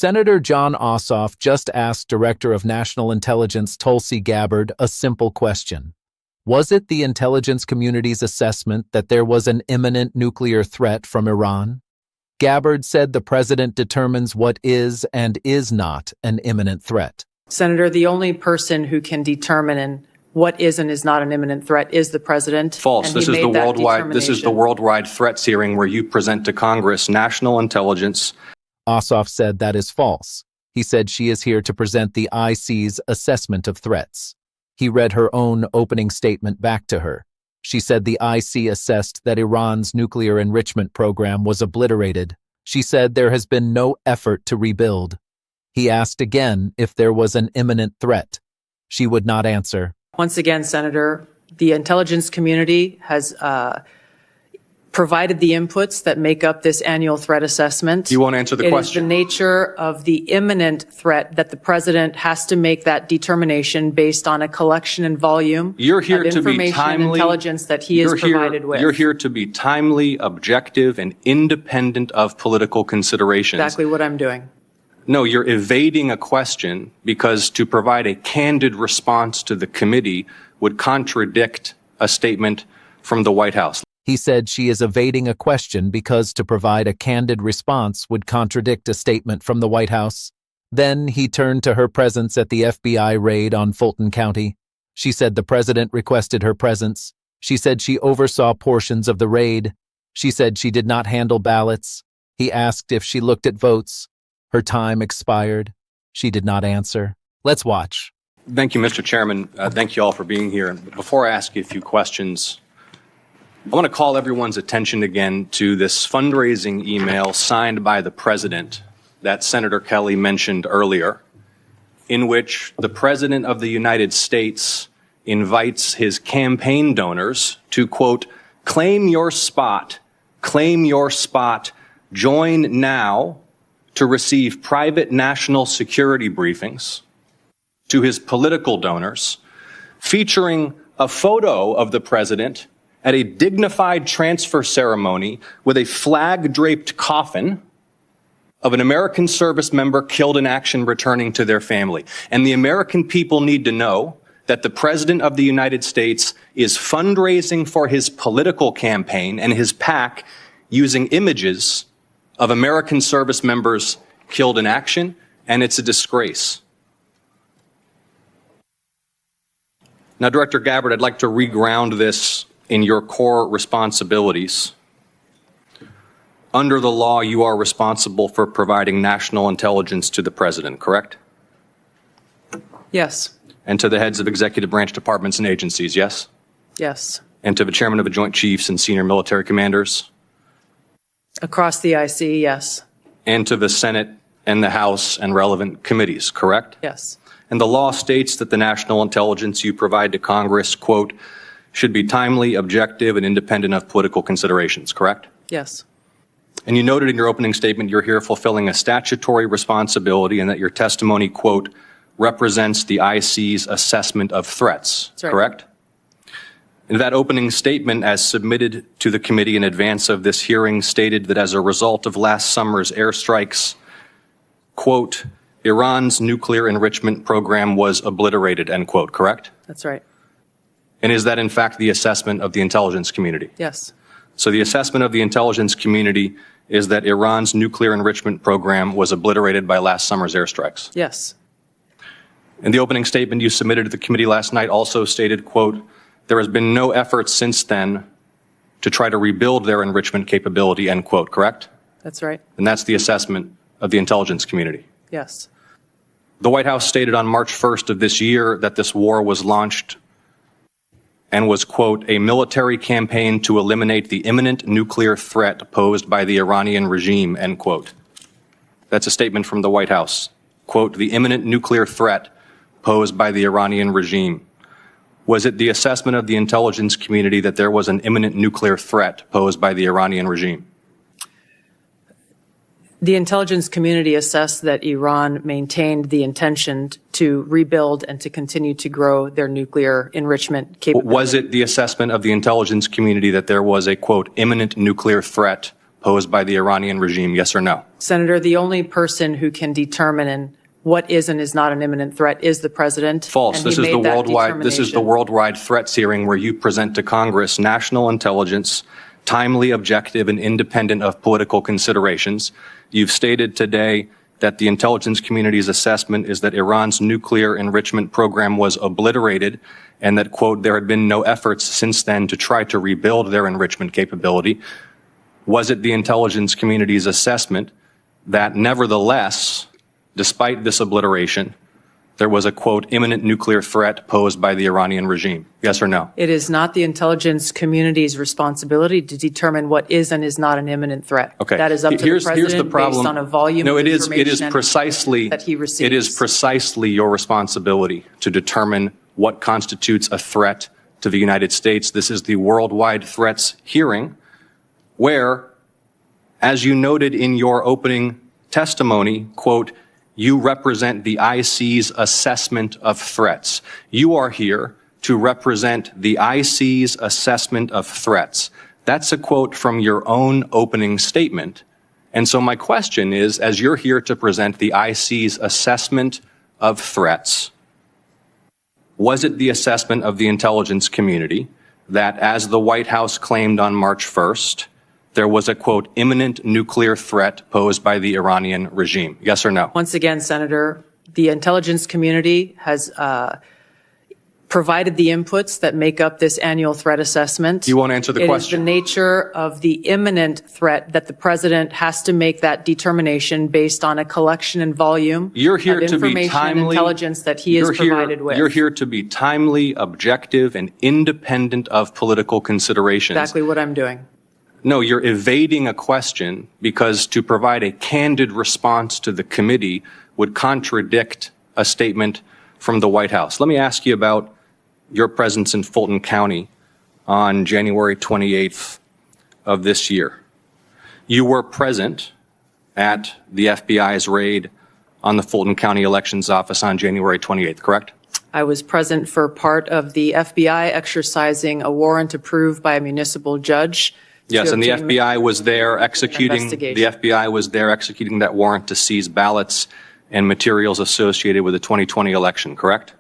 Senator Jon Ossoff just asked Director of National Intelligence Tulsi Gabbard a simple question. Was it the intelligence community's assessment that there was an imminent nuclear threat from Iran? Gabbard said the president determines what is and is not an imminent threat. Senator, the only person who can determine what is and is not an imminent threat is the president. False. This is the worldwide threats hearing where you present to Congress national intelligence. Ossoff said that is false. He said she is here to present the IC's assessment of threats. He read her own opening statement back to her. She said the IC assessed that Iran's nuclear enrichment program was obliterated. She said there has been no effort to rebuild. He asked again if there was an imminent threat. She would not answer. Once again, Senator, the intelligence community has provided the inputs that make up this annual threat assessment. You won't answer the question. It is the nature of the imminent threat that the president has to make that determination based on a collection and volume of information and intelligence that he is provided with. You're here to be timely, objective, and independent of political considerations. Exactly what I'm doing. No, you're evading a question because to provide a candid response to the committee would contradict a statement from the White House. He said she is evading a question because to provide a candid response would contradict a statement from the White House. Then he turned to her presence at the FBI raid on Fulton County. She said the president requested her presence. She said she oversaw portions of the raid. She said she did not handle ballots. He asked if she looked at votes. Her time expired. She did not answer. Let's watch. Thank you, Mr. Chairman. Thank you all for being here. Before I ask you a few questions, I want to call everyone's attention again to this fundraising email signed by the president that Senator Kelly mentioned earlier, in which the president of the United States invites his campaign donors to, quote, claim your spot, join now to receive private national security briefings to his political donors, featuring a photo of the president at a dignified transfer ceremony with a flag-draped coffin of an American service member killed in action returning to their family. And the American people need to know that the President of the United States is fundraising for his political campaign and his PAC using images of American service members killed in action, and it's a disgrace. Now, Director Gabbard, I'd like to reground this in your core responsibilities. Under the law, you are responsible for providing national intelligence to the president, correct? Yes. And to the heads of executive branch departments and agencies, yes? Yes. And to the chairman of the Joint Chiefs and senior military commanders? Across the IC, yes. And to the Senate and the House and relevant committees, correct? Yes. And the law states that the national intelligence you provide to Congress, quote, should be timely, objective, and independent of political considerations, correct? Yes. And you noted in your opening statement you're here fulfilling a statutory responsibility and that your testimony, quote, represents the IC's assessment of threats, That's right. Correct? And that opening statement, as submitted to the committee in advance of this hearing, stated that as a result of last summer's airstrikes, quote, Iran's nuclear enrichment program was obliterated, end quote, correct? That's right. And is that in fact the assessment of the intelligence community? Yes. So the assessment of the intelligence community is that Iran's nuclear enrichment program was obliterated by last summer's airstrikes? Yes. And the opening statement you submitted to the committee last night also stated, quote, there has been no effort since then to try to rebuild their enrichment capability, end quote, correct? That's right. And that's the assessment of the intelligence community. Yes. The White House stated on March 1st of this year that this war was launched and was, quote, a military campaign to eliminate the imminent nuclear threat posed by the Iranian regime, end quote. That's a statement from the White House. Quote, the imminent nuclear threat posed by the Iranian regime. Was it the assessment of the intelligence community that there was an imminent nuclear threat posed by the Iranian regime? The intelligence community assessed that Iran maintained the intention to rebuild and to continue to grow their nuclear enrichment capability. Was it the assessment of the intelligence community that there was a, quote, imminent nuclear threat posed by the Iranian regime, yes or no? Senator, the only person who can determine what is and is not an imminent threat is the president. False. This is the worldwide threats hearing where you present to Congress national intelligence, timely, objective, and independent of political considerations. You've stated today that the intelligence community's assessment is that Iran's nuclear enrichment program was obliterated and that, quote, there had been no efforts since then to try to rebuild their enrichment capability. Was it the intelligence community's assessment that nevertheless, despite this obliteration, there was a, quote, imminent nuclear threat posed by the Iranian regime? Yes or no? It is not the intelligence community's responsibility to determine what is and is not an imminent threat. Okay. That is up to the president based on a volume of information that he receives. It is precisely your responsibility to determine what constitutes a threat to the United States. This is the worldwide threats hearing where, as you noted in your opening testimony, quote, you represent the IC's assessment of threats. You are here to represent the IC's assessment of threats. That's a quote from your own opening statement. And so my question is, as you're here to present the IC's assessment of threats, was it the assessment of the intelligence community that, as the White House claimed on March 1st, there was a, quote, imminent nuclear threat posed by the Iranian regime? Yes or no? Once again, Senator, the intelligence community has provided the inputs that make up this annual threat assessment. You won't answer the question. It is the nature of the imminent threat that the president has to make that determination based on a collection and volume of information and intelligence that he is provided with. You're here to be timely, objective, and independent of political considerations. Exactly what I'm doing. No, you're evading a question because to provide a candid response to the committee would contradict a statement from the White House. Let me ask you about your presence in Fulton County on January 28th of this year. You were present at the FBI's raid on the Fulton County Elections Office on January 28th, correct? I was present for part of the FBI exercising a warrant approved by a municipal judge. Yes, and the FBI was there executing that warrant to seize ballots and materials associated with the 2020 election, correct?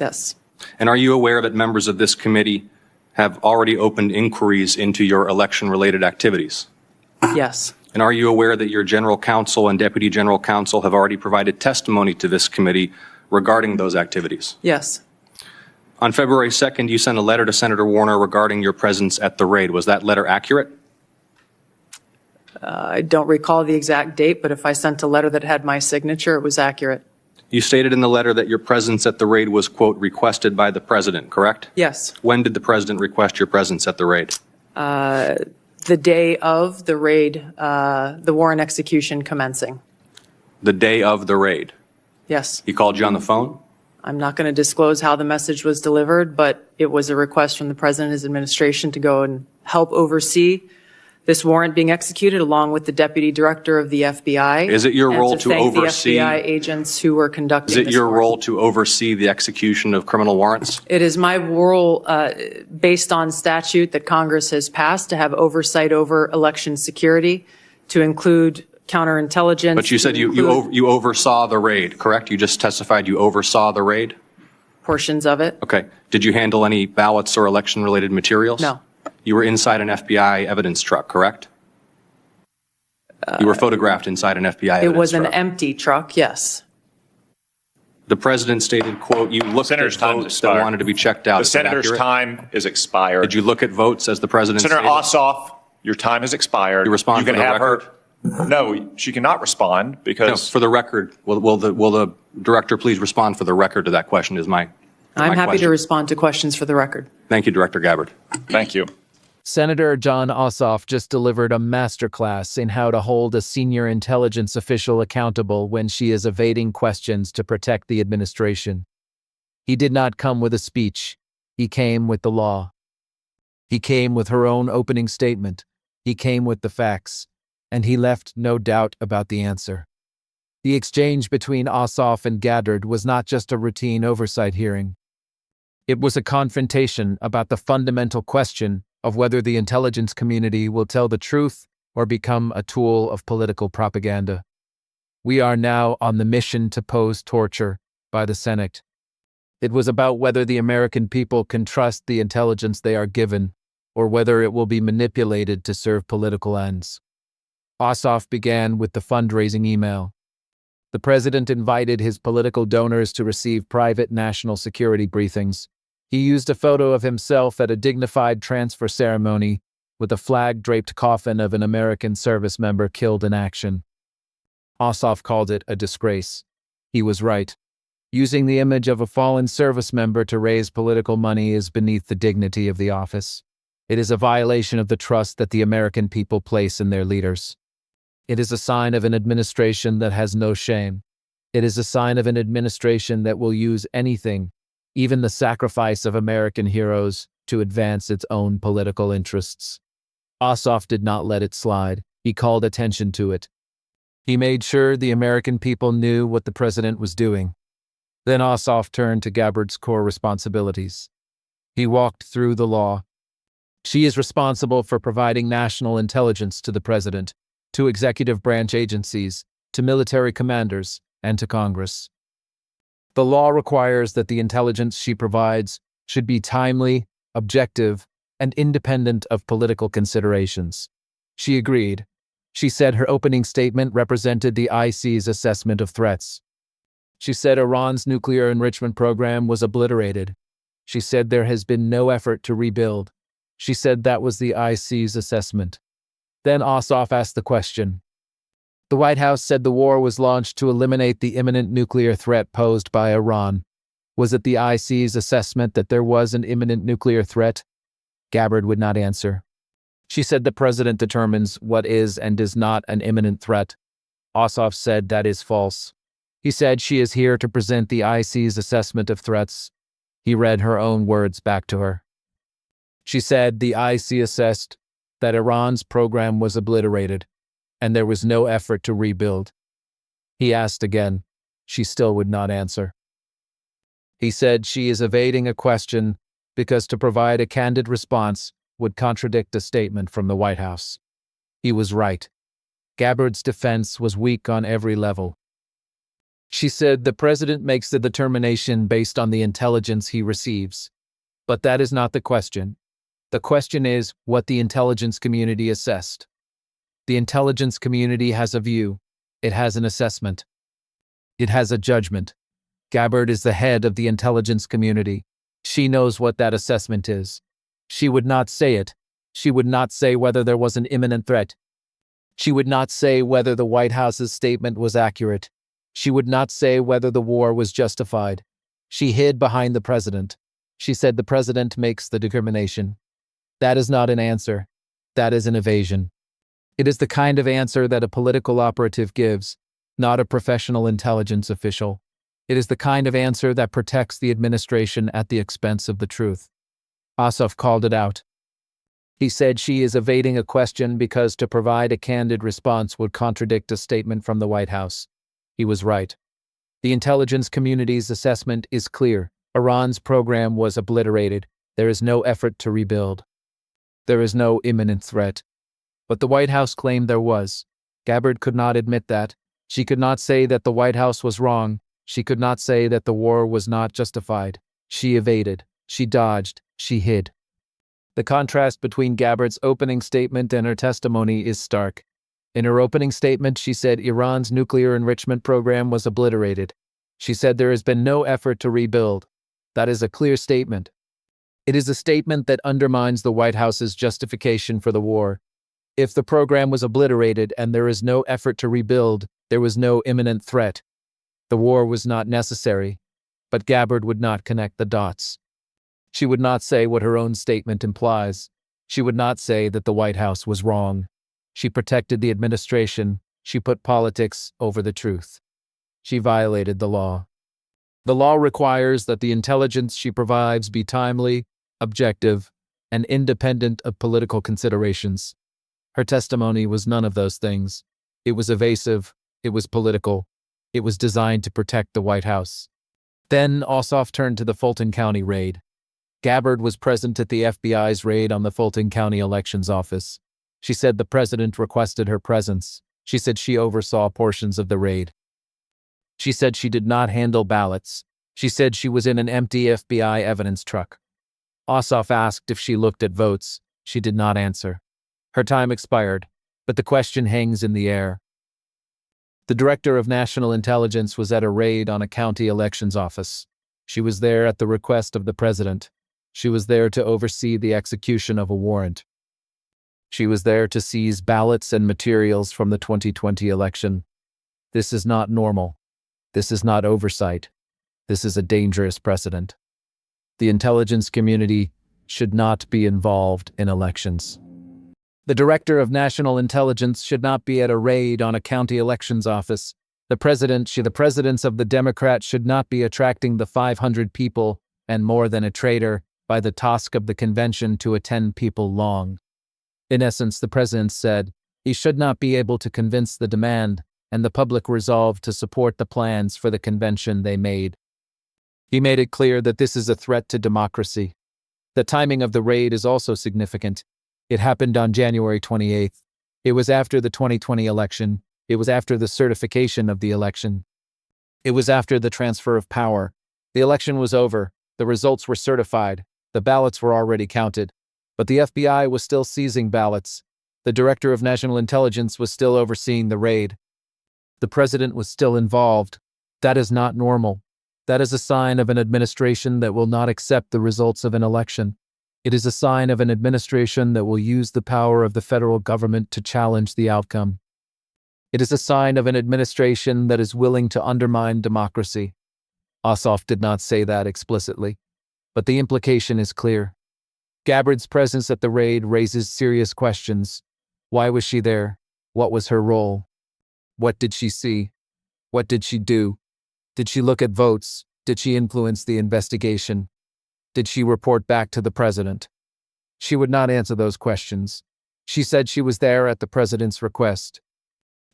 Yes. And are you aware that members of this committee have already opened inquiries into your election-related activities? Yes. And are you aware that your general counsel and deputy general counsel have already provided testimony to this committee regarding those activities? Yes. On February 2nd, you sent a letter to Senator Warner regarding your presence at the raid. Was that letter accurate? I don't recall the exact date, but if I sent a letter that had my signature, it was accurate. You stated in the letter that your presence at the raid was, quote, requested by the president, correct? Yes. When did the president request your presence at the raid? The day of the raid, the warrant execution commencing. The day of the raid? Yes. He called you on the phone? I'm not going to disclose how the message was delivered, but it was a request from the president and his administration to go and help oversee this warrant being executed along with the deputy director of the FBI. Is it your role to oversee the FBI agents who were conducting Is it your role to oversee the execution of criminal warrants? It is my role, based on statute that Congress has passed, to have oversight over election security, to include counterintelligence. But you said you oversaw the raid, correct? You just testified you oversaw the raid? Portions of it. Okay. Did you handle any ballots or election-related materials? No. You were inside an FBI evidence truck, correct? You were photographed inside an FBI evidence truck. It was an empty truck, yes. The president stated, quote, you looked at votes that wanted to be checked out. The senator's time is expired. Did you look at votes as the president Senator stated? Ossoff, your time is expired. You respond for the record? No, she cannot respond because... No, for the record, will the director please respond for the record to that question is my I'm happy to respond to questions for the record. Thank you, Director Gabbard. Thank you. Senator Jon Ossoff just delivered a masterclass in how to hold a senior intelligence official accountable when she is evading questions to protect the administration. He did not come with a speech. He came with the law. He came with her own opening statement. He came with the facts. And he left no doubt about the answer. The exchange between Ossoff and Gabbard was not just a routine oversight hearing. It was a confrontation about the fundamental question of whether the intelligence community will tell the truth or become a tool of political propaganda. We are now on the mission to pose torture by the Senate. It was about whether the American people can trust the intelligence they are given, or whether it will be manipulated to serve political ends. Ossoff began with the fundraising email. The president invited his political donors to receive private national security briefings. He used a photo of himself at a dignified transfer ceremony with a flag-draped coffin of an American service member killed in action. Ossoff called it a disgrace. He was right. Using the image of a fallen service member to raise political money is beneath the dignity of the office. It is a violation of the trust that the American people place in their leaders. It is a sign of an administration that has no shame. It is a sign of an administration that will use anything, even the sacrifice of American heroes, to advance its own political interests. Ossoff did not let it slide. He called attention to it. He made sure the American people knew what the president was doing. Then Ossoff turned to Gabbard's core responsibilities. He walked through the law. She is responsible for providing national intelligence to the president, to executive branch agencies, to military commanders, and to Congress. The law requires that the intelligence she provides should be timely, objective, and independent of political considerations. She agreed. She said her opening statement represented the IC's assessment of threats. She said Iran's nuclear enrichment program was obliterated. She said there has been no effort to rebuild. She said that was the IC's assessment. Then Ossoff asked the question. The White House said the war was launched to eliminate the imminent nuclear threat posed by Iran. Was it the IC's assessment that there was an imminent nuclear threat? Gabbard would not answer. She said the president determines what is and is not an imminent threat. Ossoff said that is false. He said she is here to present the IC's assessment of threats. He read her own words back to her. She said the IC assessed that Iran's program was obliterated, and there was no effort to rebuild. He asked again. She still would not answer. He said she is evading a question because to provide a candid response would contradict a statement from the White House. He was right. Gabbard's defense was weak on every level. She said the president makes the determination based on the intelligence he receives. But that is not the question. The question is what the intelligence community assessed. The intelligence community has a view. It has an assessment. It has a judgment. Gabbard is the head of the intelligence community. She knows what that assessment is. She would not say it. She would not say whether there was an imminent threat. She would not say whether the White House's statement was accurate. She would not say whether the war was justified. She hid behind the president. She said the president makes the determination. That is not an answer. That is an evasion. It is the kind of answer that a political operative gives, not a professional intelligence official. It is the kind of answer that protects the administration at the expense of the truth. Ossoff called it out. He said she is evading a question because to provide a candid response would contradict a statement from the White House. He was right. The intelligence community's assessment is clear. Iran's program was obliterated. There is no effort to rebuild. There is no imminent threat. But the White House claimed there was. Gabbard could not admit that. She could not say that the White House was wrong. She could not say that the war was not justified. She evaded. She dodged. She hid. The contrast between Gabbard's opening statement and her testimony is stark. In her opening statement, she said Iran's nuclear enrichment program was obliterated. She said there has been no effort to rebuild. That is a clear statement. It is a statement that undermines the White House's justification for the war. If the program was obliterated and there is no effort to rebuild, there was no imminent threat. The war was not necessary, but Gabbard would not connect the dots. She would not say what her own statement implies. She would not say that the White House was wrong. She protected the administration. She put politics over the truth. She violated the law. The law requires that the intelligence she provides be timely, objective, and independent of political considerations. Her testimony was none of those things. It was evasive. It was political. It was designed to protect the White House. Then Ossoff turned to the Fulton County raid. Gabbard was present at the FBI's raid on the Fulton County Elections Office. She said the president requested her presence. She said she oversaw portions of the raid. She said she did not handle ballots. She said she was in an empty FBI evidence truck. Ossoff asked if she looked at votes. She did not answer. Her time expired, but the question hangs in the air. The director of national intelligence was at a raid on a county elections office. She was there at the request of the president. She was there to oversee the execution of a warrant. She was there to seize ballots and materials from the 2020 election. This is not normal. This is not oversight. This is a dangerous precedent. The intelligence community should not be involved in elections. The director of national intelligence should not be at a raid on a county elections office. The presidents of the Democrats should not be attracting the 500 people and more than a traitor by the task of the convention to attend people long. In essence, the president said he should not be able to convince the demand, and the public resolved to support the plans for the convention they made. He made it clear that this is a threat to democracy. The timing of the raid is also significant. It happened on January 28th. It was after the 2020 election. It was after the certification of the election. It was after the transfer of power. The election was over. The results were certified. The ballots were already counted. But the FBI was still seizing ballots. The director of national intelligence was still overseeing the raid. The president was still involved. That is not normal. That is a sign of an administration that will not accept the results of an election. It is a sign of an administration that will use the power of the federal government to challenge the outcome. It is a sign of an administration that is willing to undermine democracy. Ossoff did not say that explicitly, but the implication is clear. Gabbard's presence at the raid raises serious questions. Why was she there? What was her role? What did she see? What did she do? Did she look at votes? Did she influence the investigation? Did she report back to the president? She would not answer those questions. She said she was there at the president's request.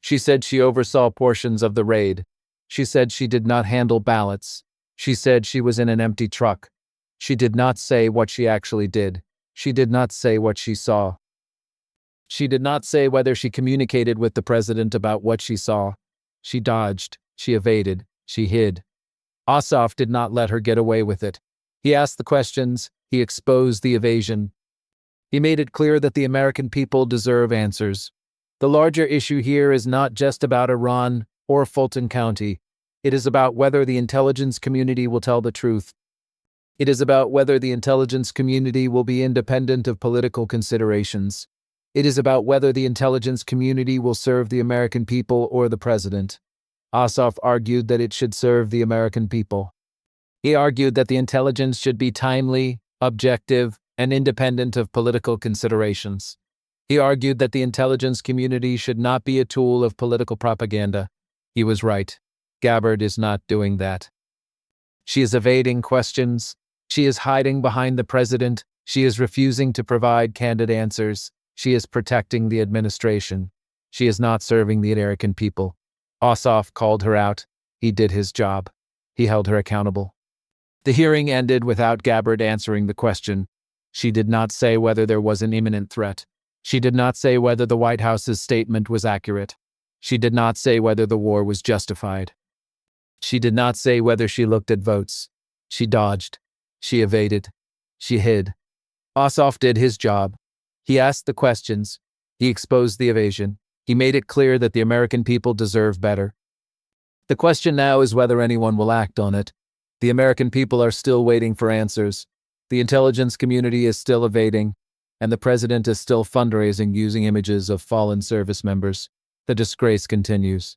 She said she oversaw portions of the raid. She said she did not handle ballots. She said she was in an empty truck. She did not say what she actually did. She did not say what she saw. She did not say whether she communicated with the president about what she saw. She dodged. She evaded. She hid. Ossoff did not let her get away with it. He asked the questions. He exposed the evasion. He made it clear that the American people deserve answers. The larger issue here is not just about Iran or Fulton County. It is about whether the intelligence community will tell the truth. It is about whether the intelligence community will be independent of political considerations. It is about whether the intelligence community will serve the American people or the president. Ossoff argued that it should serve the American people. He argued that the intelligence should be timely, objective, and independent of political considerations. He argued that the intelligence community should not be a tool of political propaganda. He was right. Gabbard is not doing that. She is evading questions. She is hiding behind the president. She is refusing to provide candid answers. She is protecting the administration. She is not serving the American people. Ossoff called her out. He did his job. He held her accountable. The hearing ended without Gabbard answering the question. She did not say whether there was an imminent threat. She did not say whether the White House's statement was accurate. She did not say whether the war was justified. She did not say whether she looked at votes. She dodged. She evaded. She hid. Ossoff did his job. He asked the questions. He exposed the evasion. He made it clear that the American people deserve better. The question now is whether anyone will act on it. The American people are still waiting for answers. The intelligence community is still evading, and the president is still fundraising using images of fallen service members. The disgrace continues.